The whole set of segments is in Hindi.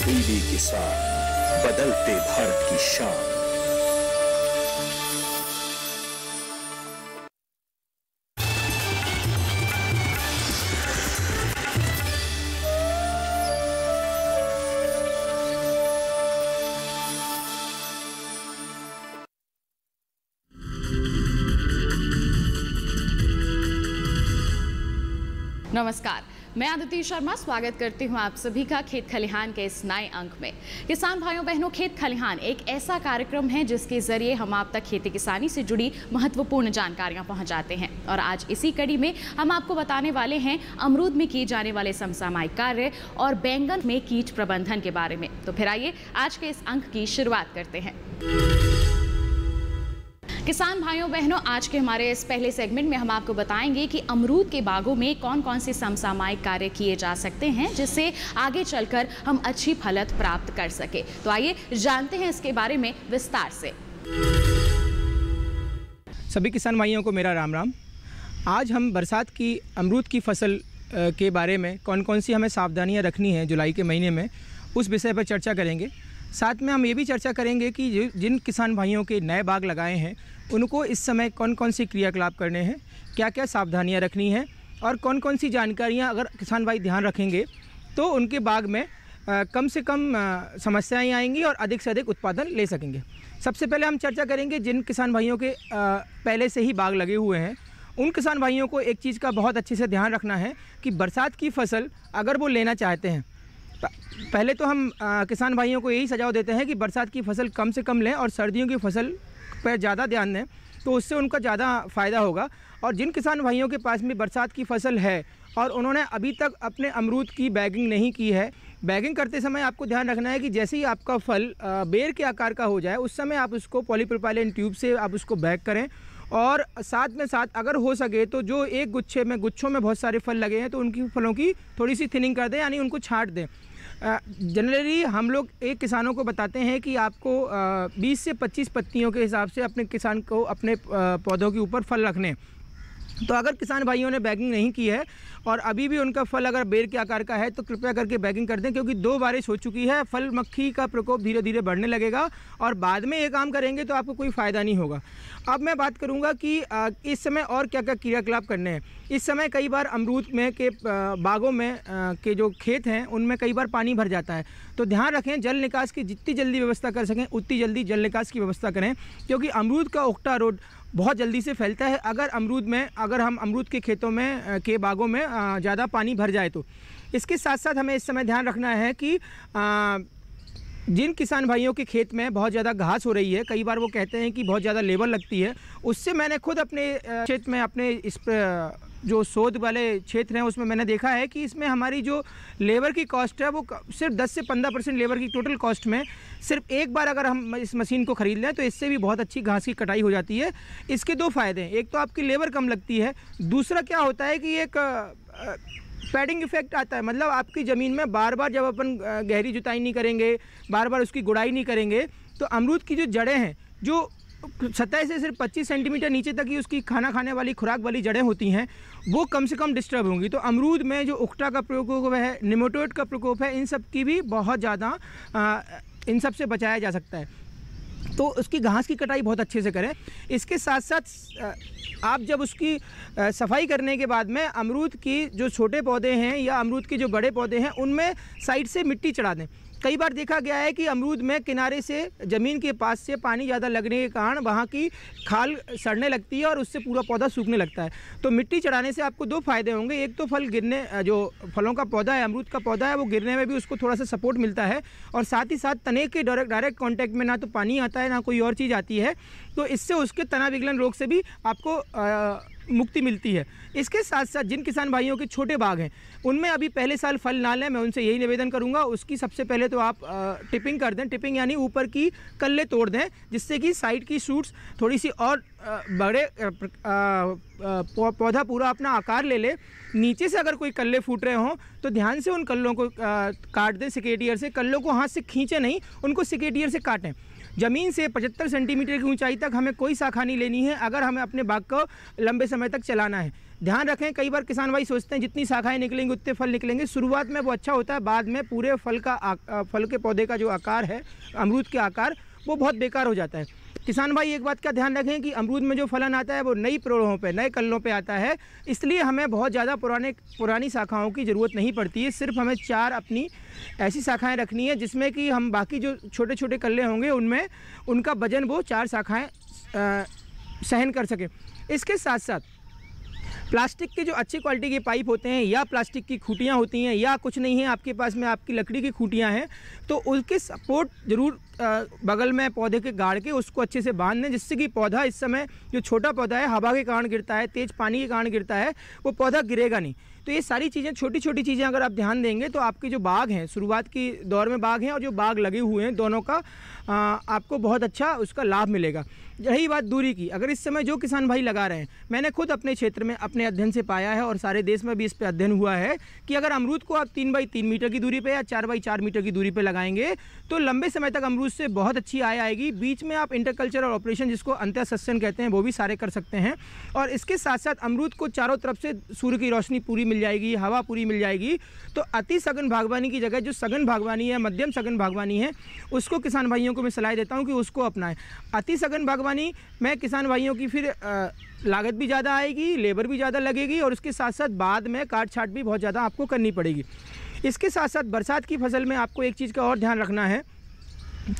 टीवी किसान, बदलते भारत की शान। नमस्कार, मैं आदिति शर्मा स्वागत करती हूं आप सभी का खेत खलिहान के इस नए अंक में। किसान भाइयों बहनों, खेत खलिहान एक ऐसा कार्यक्रम है जिसके जरिए हम आप तक खेती किसानी से जुड़ी महत्वपूर्ण जानकारियां पहुंचाते हैं। और आज इसी कड़ी में हम आपको बताने वाले हैं अमरूद में किए जाने वाले समसामयिक कार्य और बैंगन में कीट प्रबंधन के बारे में। तो फिर आइए आज के इस अंक की शुरुआत करते हैं। किसान भाइयों बहनों, आज के हमारे इस पहले सेगमेंट में हम आपको बताएंगे कि अमरूद के बागों में कौन कौन से समसामयिक कार्य किए जा सकते हैं जिससे आगे चलकर हम अच्छी फलत प्राप्त कर सके। तो आइए जानते हैं इसके बारे में विस्तार से। सभी किसान भाइयों को मेरा राम राम। आज हम बरसात की अमरूद की फसल के बारे में कौन कौन सी हमें सावधानियां रखनी है जुलाई के महीने में, उस विषय पर चर्चा करेंगे। साथ में हम ये भी चर्चा करेंगे कि जिन किसान भाइयों के नए बाग लगाए हैं उनको इस समय कौन कौन सी क्रियाकलाप करने हैं, क्या क्या सावधानियां रखनी हैं और कौन कौन सी जानकारियां अगर किसान भाई ध्यान रखेंगे तो उनके बाग में कम से कम समस्याएं आएंगी और अधिक से अधिक उत्पादन ले सकेंगे। सबसे पहले हम चर्चा करेंगे जिन किसान भाइयों के पहले से ही बाग लगे हुए हैं, उन किसान भाइयों को एक चीज़ का बहुत अच्छे से ध्यान रखना है कि बरसात की फसल अगर वो लेना चाहते हैं, पहले तो हम किसान भाइयों को यही सुझाव देते हैं कि बरसात की फसल कम से कम लें और सर्दियों की फसल पर ज़्यादा ध्यान दें, तो उससे उनका ज़्यादा फ़ायदा होगा। और जिन किसान भाइयों के पास में बरसात की फसल है और उन्होंने अभी तक अपने अमरूद की बैगिंग नहीं की है, बैगिंग करते समय आपको ध्यान रखना है कि जैसे ही आपका फल बेर के आकार का हो जाए उस समय आप उसको पॉलीप्रोपाइलीन ट्यूब से आप उसको बैग करें। और साथ में साथ अगर हो सके तो जो एक गुच्छों में बहुत सारे फल लगे हैं तो उनकी फलों की थोड़ी सी थिनिंग कर दें, यानी उनको छांट दें। जनरली हम लोग एक किसानों को बताते हैं कि आपको 20 से 25 पत्तियों के हिसाब से अपने किसान को अपने पौधों के ऊपर फल रखने। तो अगर किसान भाइयों ने बैगिंग नहीं की है और अभी भी उनका फल अगर बेर के आकार का है तो कृपया करके बैगिंग कर दें, क्योंकि 2 बारिश हो चुकी है, फल मक्खी का प्रकोप धीरे धीरे बढ़ने लगेगा और बाद में ये काम करेंगे तो आपको कोई फ़ायदा नहीं होगा। अब मैं बात करूंगा कि इस समय और क्या क्या क्रियाकलाप करने हैं। इस समय कई बार अमरूद में के बागों में के जो खेत हैं उनमें कई बार पानी भर जाता है, तो ध्यान रखें जल निकास की जितनी जल्दी व्यवस्था कर सकें उतनी जल्दी जल निकास की व्यवस्था करें, क्योंकि अमरूद का उकटा रोग बहुत जल्दी से फैलता है अगर हम अमरूद के खेतों में के बागों में ज़्यादा पानी भर जाए तो। इसके साथ साथ हमें इस समय ध्यान रखना है कि जिन किसान भाइयों के खेत में बहुत ज़्यादा घास हो रही है, कई बार वो कहते हैं कि बहुत ज़्यादा लेबर लगती है, उससे मैंने खुद अपने क्षेत्र में अपने इस जो शोध वाले क्षेत्र हैं उसमें मैंने देखा है कि इसमें हमारी जो लेबर की कॉस्ट है वो सिर्फ 10 से 15% लेबर की टोटल कॉस्ट में सिर्फ एक बार अगर हम इस मशीन को ख़रीद लें तो इससे भी बहुत अच्छी घास की कटाई हो जाती है। इसके 2 फ़ायदे हैं, एक तो आपकी लेबर कम लगती है, दूसरा क्या होता है कि एक पैडिंग इफेक्ट आता है। मतलब आपकी ज़मीन में बार बार जब अपन गहरी जुताई नहीं करेंगे, बार बार उसकी गुड़ाई नहीं करेंगे, तो अमरूद की जो जड़ें हैं जो सतह से सिर्फ 25 सेंटीमीटर नीचे तक ही उसकी खाना खाने वाली खुराक वाली जड़ें होती हैं वो कम से कम डिस्टर्ब होंगी। तो अमरूद में जो उकटा का प्रकोप है, निमेटोड का प्रकोप है, इन सब की भी बहुत ज़्यादा इन सब से बचाया जा सकता है। तो उसकी घास की कटाई बहुत अच्छे से करें। इसके साथ साथ आप जब उसकी सफाई करने के बाद में अमरूद की जो छोटे पौधे हैं या अमरूद के जो बड़े पौधे हैं उनमें साइड से मिट्टी चढ़ा दें। कई बार देखा गया है कि अमरूद में किनारे से ज़मीन के पास से पानी ज़्यादा लगने के कारण वहाँ की खाल सड़ने लगती है और उससे पूरा पौधा सूखने लगता है। तो मिट्टी चढ़ाने से आपको 2 फ़ायदे होंगे, एक तो जो फलों का पौधा है, अमरूद का पौधा है, वो गिरने में भी उसको थोड़ा सा सपोर्ट मिलता है और साथ ही साथ तने के डायरेक्ट कॉन्टैक्ट में ना तो पानी आता है ना कोई और चीज़ आती है, तो इससे उसके तना विगलन रोग से भी आपको मुक्ति मिलती है। इसके साथ साथ जिन किसान भाइयों के छोटे बाग हैं उनमें अभी पहले साल फल ना लें, मैं उनसे यही निवेदन करूंगा। उसकी सबसे पहले तो आप टिपिंग कर दें। टिपिंग यानी ऊपर की कल्ले तोड़ दें जिससे कि साइड की शूट्स थोड़ी सी और बड़े पौधा पूरा अपना आकार ले ले। नीचे से अगर कोई कल्ले फूट रहे हों तो ध्यान से उन कल्लों को काट दें सिकेटियर से। कल्लों को हाथ से खींचे नहीं, उनको सिकेटियर से काटें। ज़मीन से 75 सेंटीमीटर की ऊंचाई तक हमें कोई शाखा नहीं लेनी है अगर हमें अपने बाग को लंबे समय तक चलाना है। ध्यान रखें, कई बार किसान भाई सोचते हैं जितनी शाखाएं निकलेंगी उतने फल निकलेंगे। शुरुआत में वो अच्छा होता है, बाद में पूरे फल के पौधे का जो आकार है, अमरूद के आकार, वो बहुत बेकार हो जाता है। किसान भाई एक बात का ध्यान रखें कि अमरूद में जो फलन आता है वो नई पेड़ों पे, नए कल्लों पे आता है, इसलिए हमें बहुत ज़्यादा पुरानी शाखाओं की ज़रूरत नहीं पड़ती है। सिर्फ हमें 4 अपनी ऐसी शाखाएं रखनी है जिसमें कि हम बाकी जो छोटे छोटे कल्ले होंगे उनमें उनका वजन वो 4 शाखाएं सहन कर सके। इसके साथ साथ प्लास्टिक के जो अच्छी क्वालिटी के पाइप होते हैं या प्लास्टिक की खूंटियाँ होती हैं या कुछ नहीं है आपके पास में, आपकी लकड़ी की खूंटियाँ हैं, तो उसके सपोर्ट ज़रूर बगल में पौधे के गाड़ के उसको अच्छे से बांध दें, जिससे कि पौधा इस समय जो छोटा पौधा है हवा के कारण गिरता है, तेज़ पानी के कारण गिरता है, वो पौधा गिरेगा नहीं। तो ये सारी चीज़ें, छोटी छोटी चीज़ें अगर आप ध्यान देंगे तो आपके जो बाग हैं, शुरुआत की दौर में बाग हैं और जो बाग लगे हुए हैं, दोनों का आपको बहुत अच्छा उसका लाभ मिलेगा। रही बात दूरी की, अगर इस समय जो किसान भाई लगा रहे हैं, मैंने खुद अपने क्षेत्र में अपने अध्ययन से पाया है और सारे देश में भी इस पर अध्ययन हुआ है कि अगर अमरूद को आप 3 बाई 3 मीटर की दूरी पे या 4 बाई 4 मीटर की दूरी पे लगाएंगे तो लंबे समय तक अमरूद से बहुत अच्छी आय आएगी। बीच में आप इंटरकल्चरल ऑपरेशन, जिसको अंतःसस्यन कहते हैं, वो भी सारे कर सकते हैं। और इसके साथ साथ अमरूद को चारों तरफ से सूर्य की रोशनी पूरी मिल जाएगी, हवा पूरी मिल जाएगी। तो अति सघन बागवानी की जगह जो सघन बागवानी है, मध्यम सघन बागवानी है, उसको किसान भाइयों को मैं सलाह देता हूँ कि उसको अपनाएं। अति सघन बागवानी में किसान भाइयों की फिर लागत भी ज़्यादा आएगी, लेबर भी ज़्यादा लगेगी और उसके साथ साथ बाद में काट छाट भी बहुत ज़्यादा आपको करनी पड़ेगी। इसके साथ साथ बरसात की फसल में आपको एक चीज़ का और ध्यान रखना है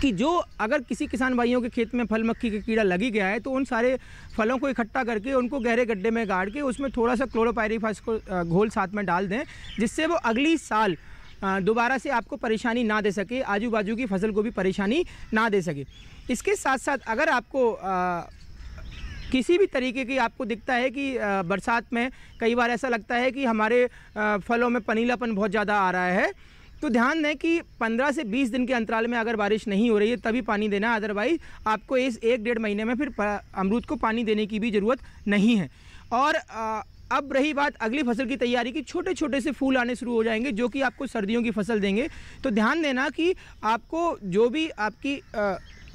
कि जो अगर किसी किसान भाइयों के खेत में फल मक्खी का कीड़ा लगी गया है तो उन सारे फलों को इकट्ठा करके उनको गहरे गड्ढे में गाड़ के उसमें थोड़ा सा क्लोरोपाइरीफास को घोल साथ में डाल दें, जिससे वो अगली साल दोबारा से आपको परेशानी ना दे सके, आजू बाजू की फसल को भी परेशानी ना दे सके। इसके साथ साथ अगर आपको किसी भी तरीके की आपको दिखता है कि बरसात में कई बार ऐसा लगता है कि हमारे फलों में पनीलापन बहुत ज़्यादा आ रहा है, तो ध्यान दें कि 15 से 20 दिन के अंतराल में अगर बारिश नहीं हो रही है तभी पानी देना, अदरवाइज़ आपको इस 1-1.5 महीने में फिर अमरूद को पानी देने की भी ज़रूरत नहीं है। और अब रही बात अगली फसल की तैयारी की, छोटे छोटे से फूल आने शुरू हो जाएंगे जो कि आपको सर्दियों की फसल देंगे। तो ध्यान देना कि आपको जो भी आपकी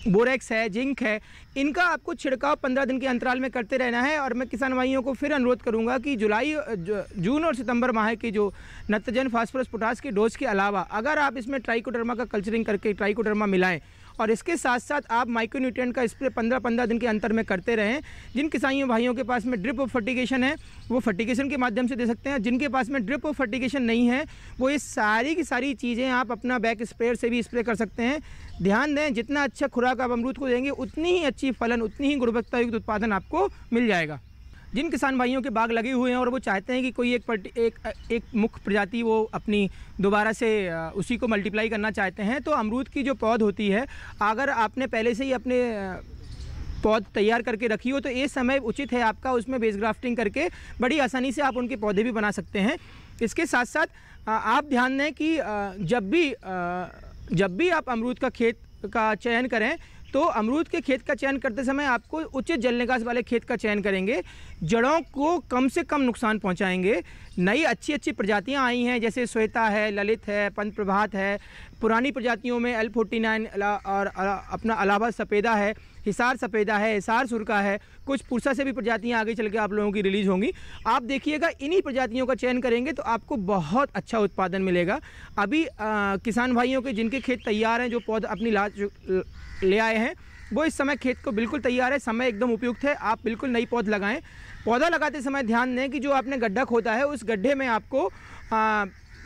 बोरेक्स है, जिंक है, इनका आपको छिड़काव 15 दिन के अंतराल में करते रहना है। और मैं किसान भाइयों को फिर अनुरोध करूंगा कि जून और सितंबर माह के जो नत्रजन, फास्फोरस, पोटास के डोज के अलावा अगर आप इसमें ट्राइकोडर्मा का कल्चरिंग करके ट्राइकोडर्मा मिलाएं और इसके साथ साथ आप माइक्रोन्यूट्रिएंट का स्प्रे 15-15 दिन के अंतर में करते रहें। जिन किसानियों भाइयों के पास में ड्रिप ऑफ फर्टिगेशन है वो फर्टिगेशन के माध्यम से दे सकते हैं, जिनके पास में ड्रिप ऑफ फर्टिगेशन नहीं है वो ये सारी की सारी चीज़ें आप अपना बैक स्प्रेयर से भी स्प्रे कर सकते हैं। ध्यान दें, जितना अच्छा खुराक आप अमरूद को देंगे उतनी ही अच्छी फलन, उतनी ही गुणवत्ता युक्त उत्पादन आपको मिल जाएगा। जिन किसान भाइयों के बाग लगे हुए हैं और वो चाहते हैं कि कोई एक मुख्य प्रजाति वो अपनी दोबारा से उसी को मल्टीप्लाई करना चाहते हैं, तो अमरूद की जो पौध होती है, अगर आपने पहले से ही अपने पौध तैयार करके रखी हो तो ये समय उचित है आपका उसमें बेस ग्राफ्टिंग करके बड़ी आसानी से आप उनके पौधे भी बना सकते हैं। इसके साथ साथ आप ध्यान दें कि जब भी आप अमरूद का खेत का चयन करें तो अमरूद के खेत का चयन करते समय आपको उचित जल निकास वाले खेत का चयन करेंगे, जड़ों को कम से कम नुकसान पहुंचाएंगे। नई अच्छी अच्छी प्रजातियां आई हैं जैसे श्वेता है, ललित है, पंत प्रभात है, पुरानी प्रजातियों में L49 और अपना इलाहाबाद सफ़ेदा है, हिसार सफ़ेदा है, हिसार सुरका है, कुछ पुरसा से भी प्रजातियां आगे चल के आप लोगों की रिलीज़ होंगी। आप देखिएगा इन्हीं प्रजातियों का चयन करेंगे तो आपको बहुत अच्छा उत्पादन मिलेगा। अभी किसान भाइयों के जिनके खेत तैयार हैं, जो पौधा अपनी ले आए हैं, वो इस समय खेत को बिल्कुल तैयार है, समय एकदम उपयुक्त है, आप बिल्कुल नई पौध लगाएं। पौधा लगाते समय ध्यान दें कि जो आपने गड्ढा खोदा है उस गड्ढे में आपको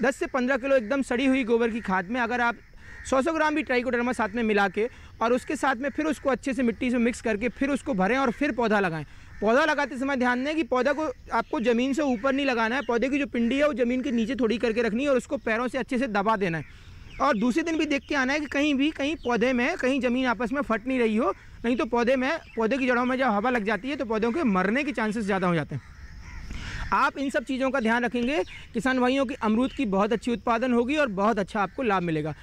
10 से 15 किलो एकदम सड़ी हुई गोबर की खाद में अगर आप 100 ग्राम भी ट्राइकोडर्मा साथ में मिला के और उसके साथ में फिर उसको अच्छे से मिट्टी से मिक्स करके फिर उसको भरें और फिर पौधा लगाएं। पौधा लगाते समय ध्यान दें कि पौधा को आपको ज़मीन से ऊपर नहीं लगाना है, पौधे की जो पिंडी है वो ज़मीन के नीचे थोड़ी करके रखनी है और उसको पैरों से अच्छे से दबा देना है। और दूसरे दिन भी देख के आना है कि कहीं पौधे में कहीं ज़मीन आपस में फट नहीं रही हो, नहीं तो पौधे की जड़ों में जब हवा लग जाती है तो पौधों के मरने के चांसेस ज़्यादा हो जाते हैं। आप इन सब चीज़ों का ध्यान रखेंगे, किसान भाइयों की अमरूद की बहुत अच्छी उत्पादन होगी और बहुत अच्छा आपको लाभ मिलेगा।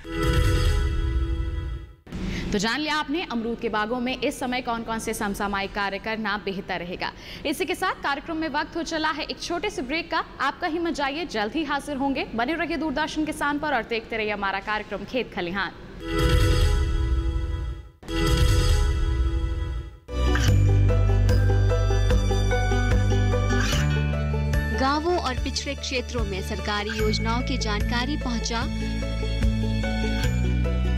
तो जान लिया आपने अमरूद के बागों में इस समय कौन कौन से समसामयिक कार्य करना बेहतर रहेगा। इसी के साथ कार्यक्रम में वक्त हो चला है एक छोटे से ब्रेक का। आपका ही मत जाइए, जल्द ही हाजिर होंगे। बने रहिए दूरदर्शन किसान पर और देखते रहिए हमारा कार्यक्रम खेत खलिहान। और पिछड़े क्षेत्रों में सरकारी योजनाओं की जानकारी पहुंचा।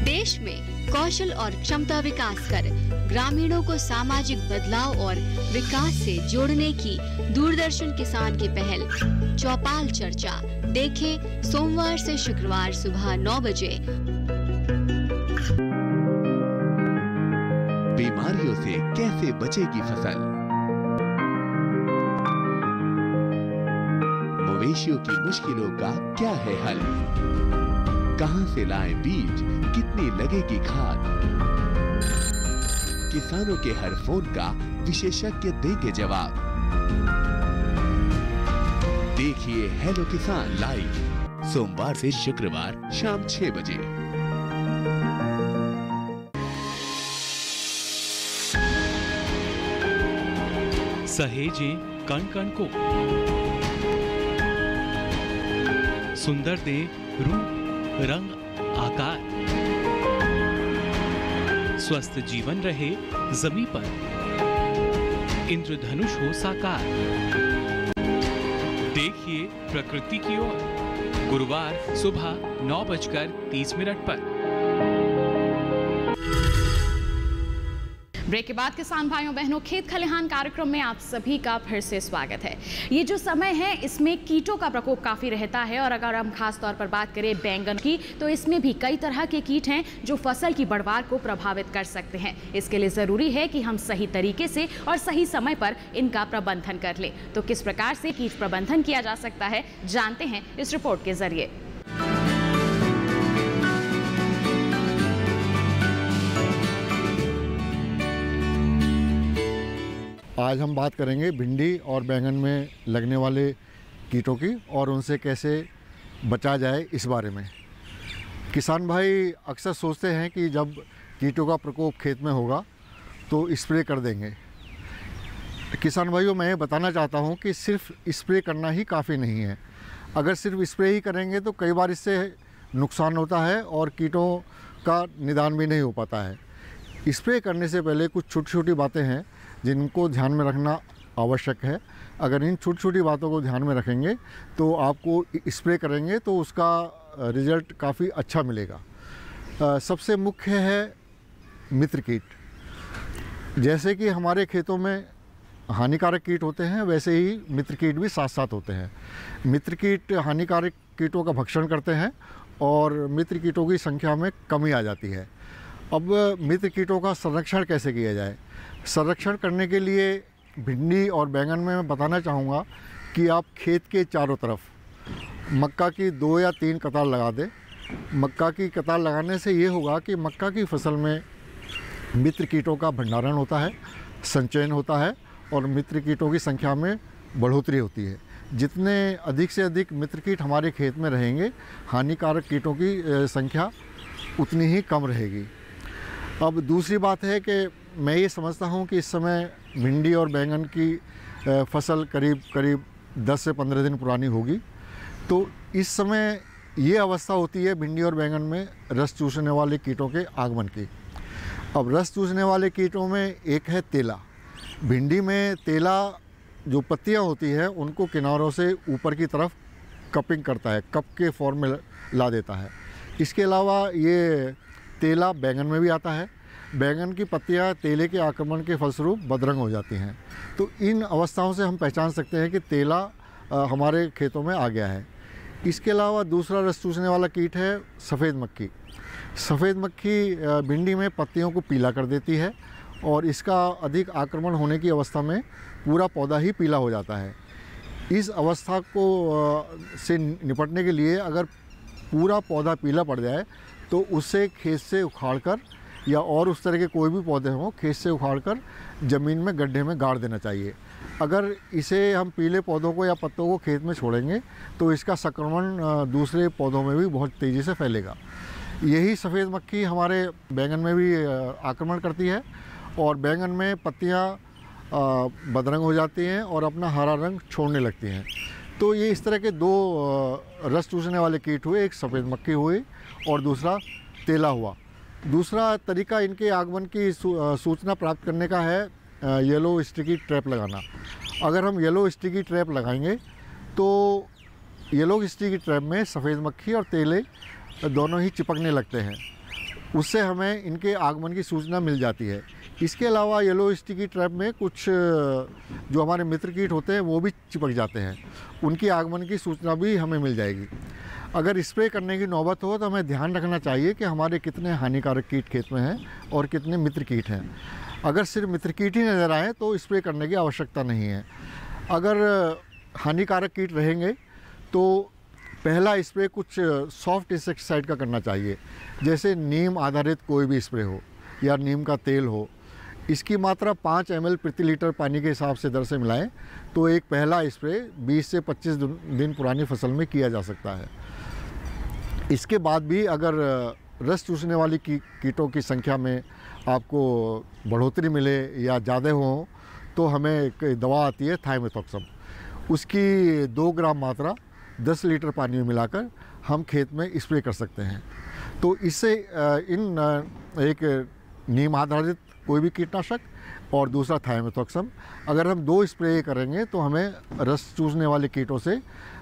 देश में कौशल और क्षमता विकास कर ग्रामीणों को सामाजिक बदलाव और विकास से जोड़ने की दूरदर्शन किसान की पहल चौपाल चर्चा देखें सोमवार से शुक्रवार सुबह 9 बजे। बीमारियों से कैसे बचेगी फसल, मवेशियों की मुश्किलों का क्या है हल, कहां से लाएं बीज, कितनी लगेगी खाद, किसानों के हर फोन का विशेषज्ञ देंगे जवाब। देखिए हेलो किसान लाइव सोमवार से शुक्रवार शाम 6 बजे। सहेजे कण कण को, सुंदर दे रूप रंग आकार, स्वस्थ जीवन रहे जमी पर, इंद्रधनुष हो साकार। देखिए प्रकृति की ओर गुरुवार सुबह 9:30 पर। ब्रेक के बाद किसान भाइयों बहनों, खेत खलिहान कार्यक्रम में आप सभी का फिर से स्वागत है। ये जो समय है इसमें कीटों का प्रकोप काफ़ी रहता है और अगर हम खास तौर पर बात करें बैंगन की तो इसमें भी कई तरह के कीट हैं जो फसल की बढ़वार को प्रभावित कर सकते हैं। इसके लिए ज़रूरी है कि हम सही तरीके से और सही समय पर इनका प्रबंधन कर लें। तो किस प्रकार से कीट प्रबंधन किया जा सकता है जानते हैं इस रिपोर्ट के जरिए। आज हम बात करेंगे भिंडी और बैंगन में लगने वाले कीटों की और उनसे कैसे बचा जाए इस बारे में। किसान भाई अक्सर सोचते हैं कि जब कीटों का प्रकोप खेत में होगा तो स्प्रे कर देंगे। किसान भाइयों, मैं ये बताना चाहता हूँ कि सिर्फ स्प्रे करना ही काफ़ी नहीं है। अगर सिर्फ स्प्रे ही करेंगे तो कई बार इससे नुकसान होता है और कीटों का निदान भी नहीं हो पाता है। स्प्रे करने से पहले कुछ छोटी छोटी बातें हैं जिनको ध्यान में रखना आवश्यक है। अगर इन छोटी छोटी बातों को ध्यान में रखेंगे तो आपको स्प्रे करेंगे तो उसका रिज़ल्ट काफ़ी अच्छा मिलेगा। सबसे मुख्य है मित्र कीट। जैसे कि हमारे खेतों में हानिकारक कीट होते हैं वैसे ही मित्र कीट भी साथ साथ होते हैं। मित्र कीट हानिकारक कीटों का भक्षण करते हैं और मित्र कीटों की संख्या में कमी आ जाती है। अब मित्र कीटों का संरक्षण कैसे किया जाए? संरक्षण करने के लिए भिंडी और बैंगन में मैं बताना चाहूँगा कि आप खेत के चारों तरफ मक्का की 2 या 3 कतार लगा दें। मक्का की कतार लगाने से ये होगा कि मक्का की फसल में मित्र कीटों का भंडारण होता है, संचयन होता है और मित्र कीटों की संख्या में बढ़ोतरी होती है। जितने अधिक से अधिक मित्र कीट हमारे खेत में रहेंगे, हानिकारक कीटों की संख्या उतनी ही कम रहेगी। अब दूसरी बात है कि मैं ये समझता हूँ कि इस समय भिंडी और बैंगन की फसल करीब 10 से 15 दिन पुरानी होगी। तो इस समय ये अवस्था होती है भिंडी और बैंगन में रस चूसने वाले कीटों के आगमन की। अब रस चूसने वाले कीटों में एक है तेला। भिंडी में तेला जो पत्तियाँ होती हैं उनको किनारों से ऊपर की तरफ कपिंग करता है, कप के फॉर्म में ला देता है। इसके अलावा ये तेला बैंगन में भी आता है। बैंगन की पत्तियां तेले के आक्रमण के फलस्वरूप बदरंग हो जाती हैं। तो इन अवस्थाओं से हम पहचान सकते हैं कि तेला हमारे खेतों में आ गया है। इसके अलावा दूसरा रस चूसने वाला कीट है सफ़ेद मक्खी। सफ़ेद मक्खी भिंडी में पत्तियों को पीला कर देती है और इसका अधिक आक्रमण होने की अवस्था में पूरा पौधा ही पीला हो जाता है। इस अवस्था को से निपटने के लिए अगर पूरा पौधा पीला पड़ जाए तो उसे खेत से उखाड़कर या और उस तरह के कोई भी पौधे हों खेत से उखाड़कर ज़मीन में गड्ढे में गाड़ देना चाहिए। अगर इसे हम पीले पौधों को या पत्तों को खेत में छोड़ेंगे तो इसका संक्रमण दूसरे पौधों में भी बहुत तेज़ी से फैलेगा। यही सफ़ेद मक्खी हमारे बैंगन में भी आक्रमण करती है और बैंगन में पत्तियां बदरंग हो जाती हैं और अपना हरा रंग छोड़ने लगती हैं। तो ये इस तरह के 2 रस चूसने वाले कीट हुए, एक सफ़ेद मक्खी हुई और दूसरा तेला हुआ। दूसरा तरीका इनके आगमन की सूचना प्राप्त करने का है येलो स्टिकी ट्रैप लगाना। अगर हम येलो स्टिकी ट्रैप लगाएंगे तो येलो स्टिकी ट्रैप में सफ़ेद मक्खी और तेले दोनों ही चिपकने लगते हैं। उससे हमें इनके आगमन की सूचना मिल जाती है। इसके अलावा येलो स्टिकी ट्रैप में कुछ जो हमारे मित्र कीट होते हैं वो भी चिपक जाते हैं, उनकी आगमन की सूचना भी हमें मिल जाएगी। अगर स्प्रे करने की नौबत हो तो हमें ध्यान रखना चाहिए कि हमारे कितने हानिकारक कीट खेत में हैं और कितने मित्र कीट हैं। अगर सिर्फ मित्र कीट ही नज़र आए तो स्प्रे करने की आवश्यकता नहीं है। अगर हानिकारक कीट रहेंगे तो पहला स्प्रे कुछ सॉफ्ट इंसेक्टिसाइड का करना चाहिए, जैसे नीम आधारित कोई भी स्प्रे हो या नीम का तेल हो। इसकी मात्रा 5 ml प्रति लीटर पानी के हिसाब से दर से मिलाएं तो एक पहला स्प्रे 20 से 25 दिन पुरानी फसल में किया जा सकता है। इसके बाद भी अगर रस चूसने वाली कीटों की संख्या में आपको बढ़ोतरी मिले या ज़्यादा हो तो हमें एक दवा आती है थाइमेथॉक्सम, उसकी 2 ग्राम मात्रा 10 लीटर पानी में मिलाकर हम खेत में स्प्रे कर सकते हैं। तो इससे एक नीम आधारित कोई भी कीटनाशक और दूसरा थाइमेथॉक्सम, अगर हम 2 स्प्रे करेंगे तो हमें रस चूसने वाले कीटों से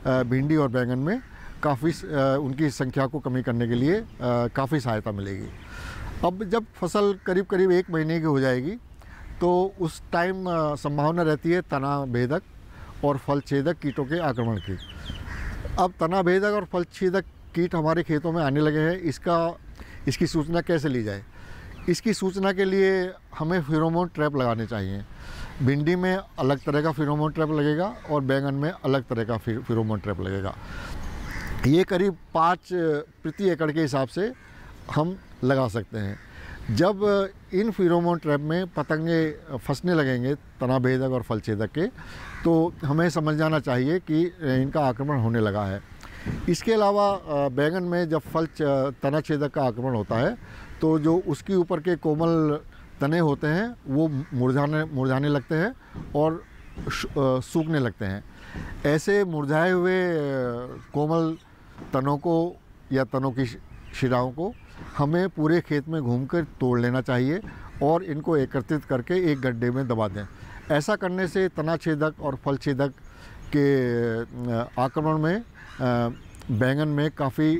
भिंडी और बैंगन में काफ़ी उनकी संख्या को कमी करने के लिए काफ़ी सहायता मिलेगी। अब जब फसल करीब करीब 1 महीने की हो जाएगी तो उस टाइम संभावना रहती है तना भेदक और फल छेदक कीटों के आक्रमण की। अब तना भेदक और फल छेदक कीट हमारे खेतों में आने लगे हैं, इसकी सूचना कैसे ली जाए? इसकी सूचना के लिए हमें फेरोमोन ट्रैप लगाने चाहिए। भिंडी में अलग तरह का फेरोमोन ट्रैप लगेगा और बैंगन में अलग तरह का फेरोमोन ट्रैप लगेगा। ये करीब 5 प्रति एकड़ के हिसाब से हम लगा सकते हैं। जब इन फेरोमोन ट्रैप में पतंगे फंसने लगेंगे तना भेदक और फल छेदक के, तो हमें समझ जाना चाहिए कि इनका आक्रमण होने लगा है। इसके अलावा बैंगन में जब तना छेदक का आक्रमण होता है तो जो उसके ऊपर के कोमल तने होते हैं वो मुरझाने लगते हैं और सूखने लगते हैं। ऐसे मुरझाए हुए कोमल तनों को या तनों की शिराओं को हमें पूरे खेत में घूमकर तोड़ लेना चाहिए और इनको एकत्रित करके एक गड्ढे में दबा दें। ऐसा करने से तना छेदक और फल छेदक के आक्रमण में बैंगन में काफ़ी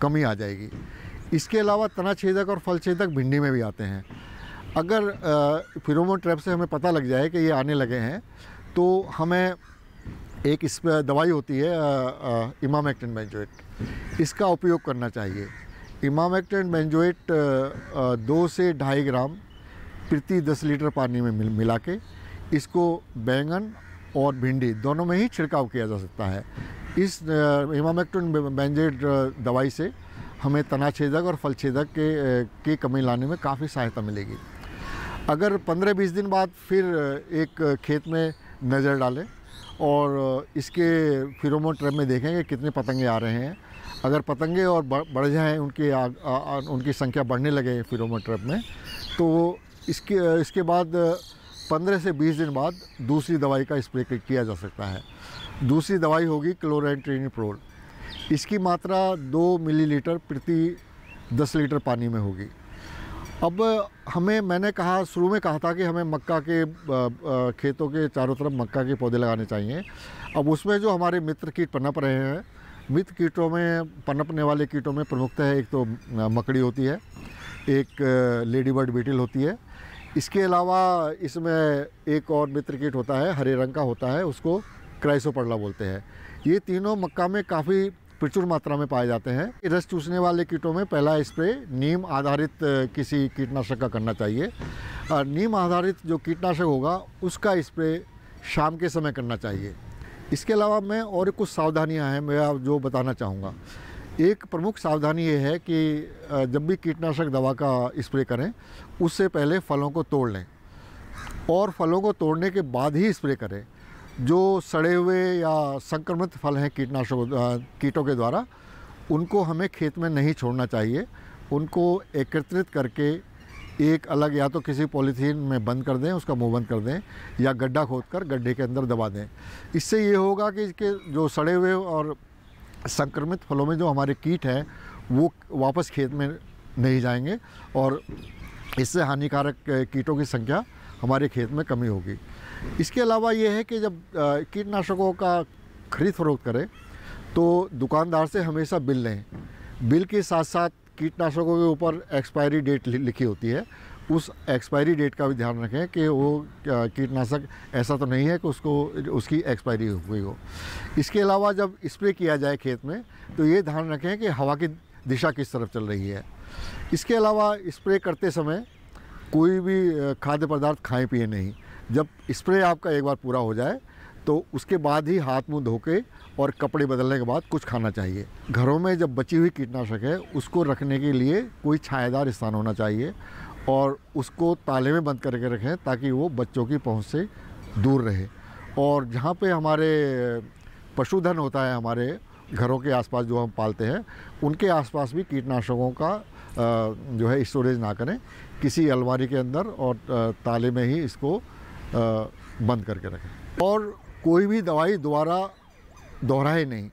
कमी आ जाएगी। इसके अलावा तना छेदक और फल छेदक भिंडी में भी आते हैं। अगर फेरोमोन ट्रैप से हमें पता लग जाए कि ये आने लगे हैं तो हमें एक इस दवाई होती है इमामेक्टिन बेंजोएट, इसका उपयोग करना चाहिए। इमामेक्टिन बेंजोएट 2 से 2.5 ग्राम प्रति 10 लीटर पानी में मिला के इसको बैंगन और भिंडी दोनों में ही छिड़काव किया जा सकता है। इस इमामेक्टिन बेंजोएट दवाई से हमें तना छेदक और फल छेदक की कमी लाने में काफ़ी सहायता मिलेगी। अगर 15-20 दिन बाद फिर एक खेत में नज़र डालें और इसके फेरोमोन ट्रैप में देखें कि कितने पतंगे आ रहे हैं। अगर पतंगे और बढ़ जाएँ, उनकी संख्या बढ़ने लगे फेरोमोन ट्रैप में, तो इसके बाद 15 से 20 दिन बाद दूसरी दवाई का स्प्रे किया जा सकता है। दूसरी दवाई होगी क्लोरेंट्रिनिप्रोल। इसकी मात्रा 2 मिलीलीटर प्रति 10 लीटर पानी में होगी। अब मैंने शुरू में कहा था कि हमें मक्का के खेतों के चारों तरफ मक्का के पौधे लगाने चाहिए। अब उसमें जो हमारे मित्र कीट पनप रहे हैं, मित्र कीटों में पनपने वाले कीटों में प्रमुखतः एक तो मकड़ी होती है, एक लेडी बर्ड बीटल होती है। इसके अलावा इसमें एक और मित्र कीट होता है, हरे रंग का होता है, उसको क्राइसोपर्ला बोलते हैं। ये तीनों मक्का में काफ़ी प्रचुर मात्रा में पाए जाते हैं। रस चूसने वाले कीटों में पहला स्प्रे नीम आधारित किसी कीटनाशक का करना चाहिए। नीम आधारित जो कीटनाशक होगा उसका स्प्रे शाम के समय करना चाहिए। इसके अलावा मैं और कुछ सावधानियां हैं मैं जो बताना चाहूँगा। एक प्रमुख सावधानी ये है कि जब भी कीटनाशक दवा का स्प्रे करें उससे पहले फलों को तोड़ लें और फलों को तोड़ने के बाद ही स्प्रे करें। जो सड़े हुए या संक्रमित फल हैं कीटों के द्वारा, उनको हमें खेत में नहीं छोड़ना चाहिए। उनको एकत्रित करके एक अलग या तो किसी पॉलीथीन में बंद कर दें, उसका मुंह बंद कर दें, या गड्ढा खोदकर गड्ढे के अंदर दबा दें। इससे ये होगा कि इसके जो सड़े हुए और संक्रमित फलों में जो हमारे कीट हैं वो वापस खेत में नहीं जाएंगे और इससे हानिकारक कीटों की संख्या हमारे खेत में कमी होगी। इसके अलावा ये है कि जब कीटनाशकों का खरीद फरोख्त करें तो दुकानदार से हमेशा बिल लें। बिल के साथ साथ कीटनाशकों के ऊपर एक्सपायरी डेट लिखी होती है, उस एक्सपायरी डेट का भी ध्यान रखें कि वो कीटनाशक ऐसा तो नहीं है कि उसकी एक्सपायरी हुई हो। इसके अलावा जब स्प्रे किया जाए खेत में तो ये ध्यान रखें कि हवा की दिशा किस तरफ चल रही है। इसके अलावा स्प्रे करते समय कोई भी खाद्य पदार्थ खाएं पिए नहीं। जब स्प्रे आपका एक बार पूरा हो जाए तो उसके बाद ही हाथ मुंह धो के और कपड़े बदलने के बाद कुछ खाना चाहिए। घरों में जब बची हुई कीटनाशक है उसको रखने के लिए कोई छायादार स्थान होना चाहिए और उसको ताले में बंद करके रखें ताकि वो बच्चों की पहुंच से दूर रहे। और जहाँ पे हमारे पशुधन होता है, हमारे घरों के आसपास जो हम पालते हैं, उनके आसपास भी कीटनाशकों का जो है स्टोरेज ना करें, किसी अलमारी के अंदर और ताले में ही इसको बंद करके रखें। और कोई भी दवाई दोबारा दोहराए नहीं।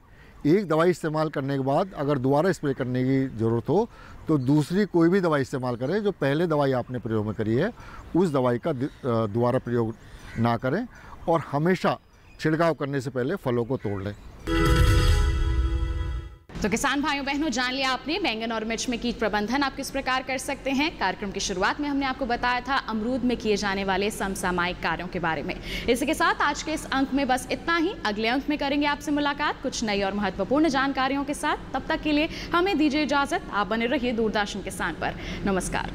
एक दवाई इस्तेमाल करने के बाद अगर दोबारा स्प्रे करने की ज़रूरत हो तो दूसरी कोई भी दवाई इस्तेमाल करें। जो पहले दवाई आपने प्रयोग में करी है उस दवाई का दोबारा प्रयोग ना करें और हमेशा छिड़काव करने से पहले फलों को तोड़ लें। तो किसान भाइयों बहनों, जान लिया आपने बैंगन और मिर्च में कीट प्रबंधन आप किस प्रकार कर सकते हैं। कार्यक्रम की शुरुआत में हमने आपको बताया था अमरूद में किए जाने वाले समसामयिक कार्यों के बारे में। इसी के साथ आज के इस अंक में बस इतना ही। अगले अंक में करेंगे आपसे मुलाकात कुछ नई और महत्वपूर्ण जानकारियों के साथ। तब तक के लिए हमें दीजिए इजाजत। आप बने रहिए दूरदर्शन किसान पर। नमस्कार।